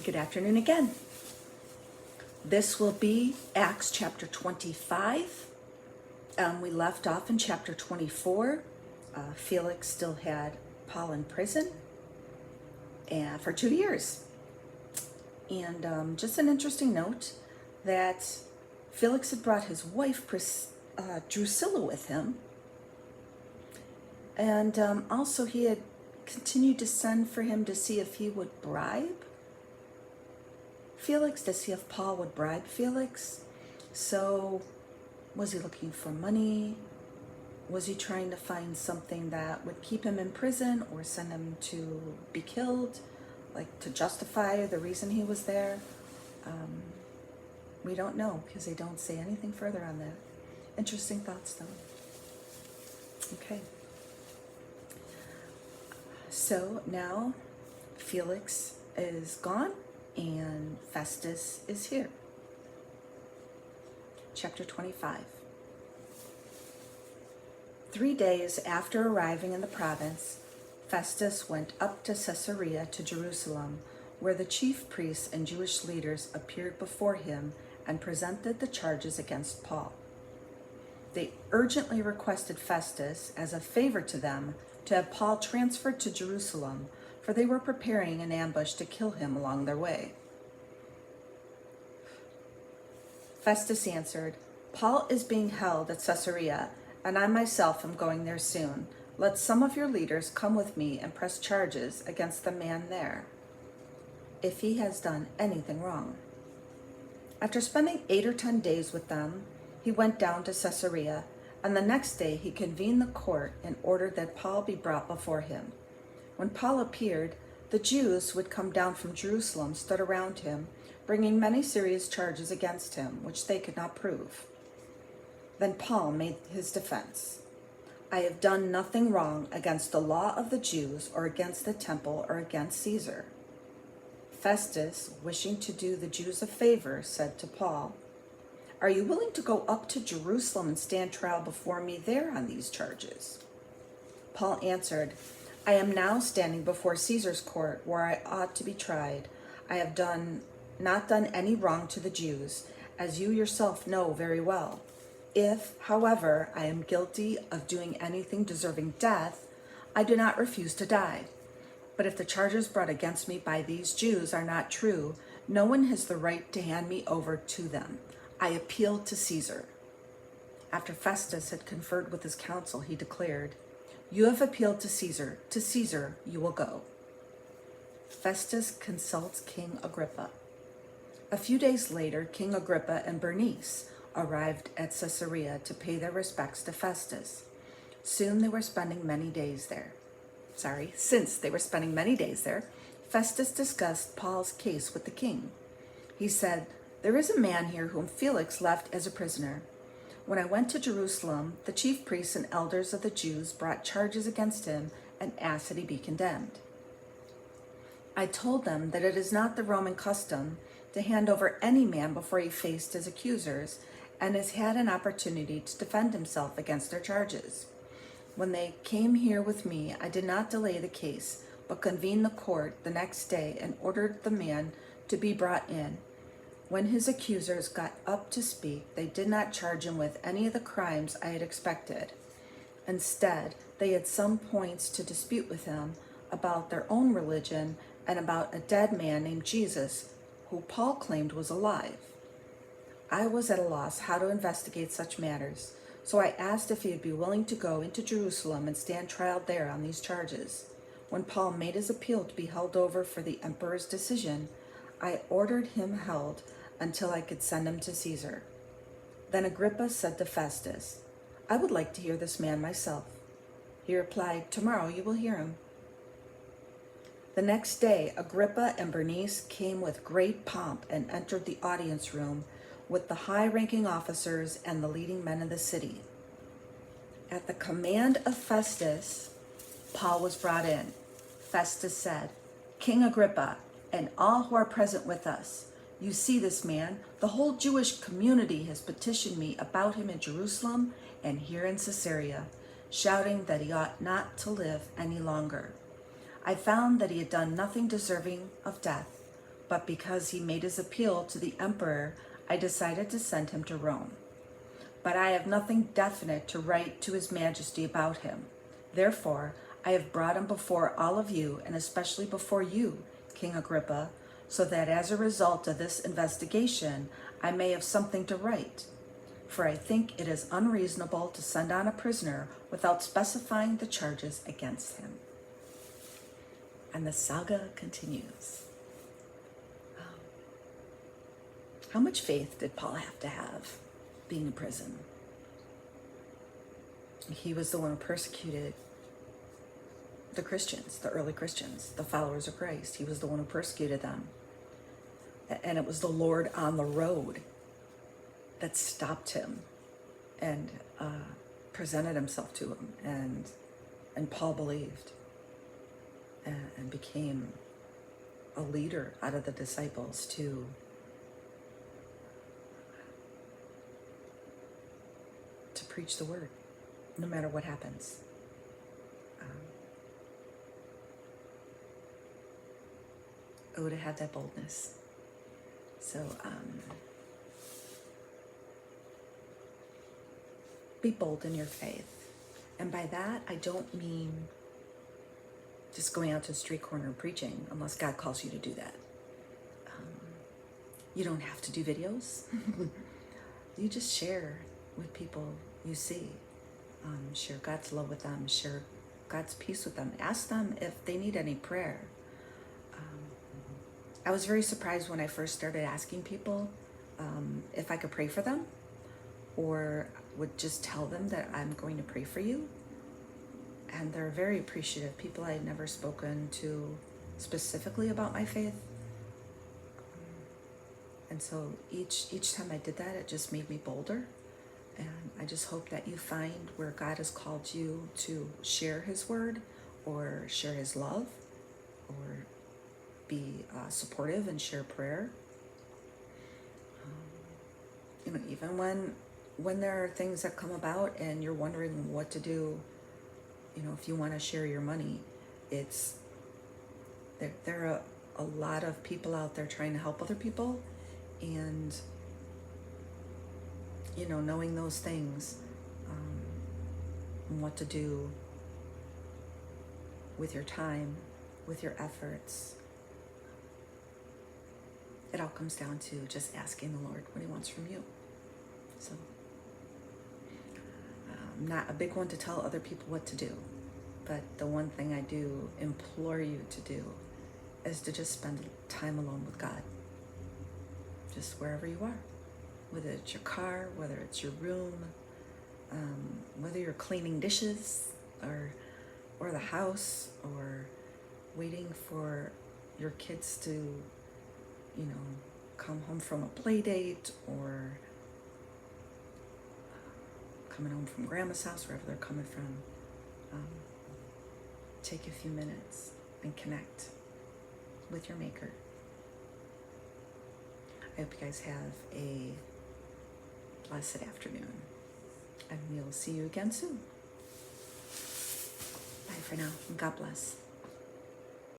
Good afternoon again. This will be Acts chapter 25. We left off in chapter 24. Felix still had Paul in prison and for 2 years. And just an interesting note that Felix had brought his wife Drusilla with him. And also he had continued to send for him to see if he would bribe Felix, to see if Paul would bribe Felix. So was he looking for money? Was he trying to find something that would keep him in prison or send him to be killed, like to justify the reason he was there? We don't know because they don't say anything further on that. Interesting thoughts though. Okay. So now Felix is gone and Festus is here. Chapter 25. 3 days after arriving in the province, Festus went up to Caesarea to Jerusalem, where the chief priests and Jewish leaders appeared before him and presented the charges against Paul. They urgently requested Festus, as a favor to them, to have Paul transferred to Jerusalem, for they were preparing an ambush to kill him along their way. Festus answered, "Paul is being held at Caesarea, and I myself am going there soon. Let some of your leaders come with me and press charges against the man there, if he has done anything wrong." After spending 8 or 10 days with them, he went down to Caesarea, and the next day he convened the court and ordered that Paul be brought before him. When Paul appeared, the Jews who had come down from Jerusalem stood around him, bringing many serious charges against him, which they could not prove. Then Paul made his defense. "I have done nothing wrong against the law of the Jews or against the temple or against Caesar." Festus, wishing to do the Jews a favor, said to Paul, "Are you willing to go up to Jerusalem and stand trial before me there on these charges?" Paul answered, "I am now standing before Caesar's court, where I ought to be tried. I have not done any wrong to the Jews, as you yourself know very well. If, however, I am guilty of doing anything deserving death, I do not refuse to die. But if the charges brought against me by these Jews are not true, no one has the right to hand me over to them. I appeal to Caesar." After Festus had conferred with his council, he declared, "You have appealed to Caesar. To Caesar you will go." Festus consults King Agrippa. A few days later, King Agrippa and Bernice arrived at Caesarea to pay their respects to Festus. Since they were spending many days there, Festus discussed Paul's case with the king. He said, "There is a man here whom Felix left as a prisoner. When I went to Jerusalem, the chief priests and elders of the Jews brought charges against him and asked that he be condemned. I told them that it is not the Roman custom to hand over any man before he faced his accusers and has had an opportunity to defend himself against their charges. When they came here with me, I did not delay the case, but convened the court the next day and ordered the man to be brought in. When his accusers got up to speak, they did not charge him with any of the crimes I had expected. Instead, they had some points to dispute with him about their own religion and about a dead man named Jesus, who Paul claimed was alive. I was at a loss how to investigate such matters, so I asked if he would be willing to go into Jerusalem and stand trial there on these charges. When Paul made his appeal to be held over for the emperor's decision, I ordered him held until I could send him to Caesar." Then Agrippa said to Festus, "I would like to hear this man myself." He replied, "Tomorrow you will hear him." The next day, Agrippa and Bernice came with great pomp and entered the audience room with the high-ranking officers and the leading men of the city. At the command of Festus, Paul was brought in. Festus said, "King Agrippa, and all who are present with us, you see this man. The whole Jewish community has petitioned me about him in Jerusalem and here in Caesarea, shouting that he ought not to live any longer. I found that he had done nothing deserving of death, but because he made his appeal to the emperor, I decided to send him to Rome. But I have nothing definite to write to His Majesty about him. Therefore, I have brought him before all of you, and especially before you, King Agrippa, so that as a result of this investigation, I may have something to write. For I think it is unreasonable to send on a prisoner without specifying the charges against him. And the saga continues. How much faith did Paul have to have being in prison? He was the one who persecuted the Christians, the early Christians, the followers of Christ. He was the one who persecuted them. And it was the Lord on the road that stopped him and presented himself to him. And Paul believed and became a leader out of the disciples to preach the word, no matter what happens. To have that boldness. So, be bold in your faith. And by that, I don't mean just going out to the street corner and preaching, unless God calls you to do that. You don't have to do videos. You just share with people you see. Share God's love with them. Share God's peace with them. Ask them if they need any prayer. I was very surprised when I first started asking people if I could pray for them, or would just tell them that I'm going to pray for you. And they're very appreciative. People I had never spoken to specifically about my faith. And so each time I did that, it just made me bolder. And I just hope that you find where God has called you to share His word, or share His love, or be supportive and share prayer. Even when there are things that come about and you're wondering what to do, if you want to share your money, there are a lot of people out there trying to help other people, and knowing those things, and what to do with your time, with your efforts. It all comes down to just asking the Lord what He wants from you. So, I'm not a big one to tell other people what to do, but the one thing I do implore you to do is to just spend time alone with God. Just wherever you are. Whether it's your car, whether it's your room, whether you're cleaning dishes or the house, or waiting for your kids to, come home from a play date, or coming home from grandma's house, wherever they're coming from. Take a few minutes and connect with your Maker. I hope you guys have a blessed afternoon, and we'll see you again soon. Bye for now, and God bless.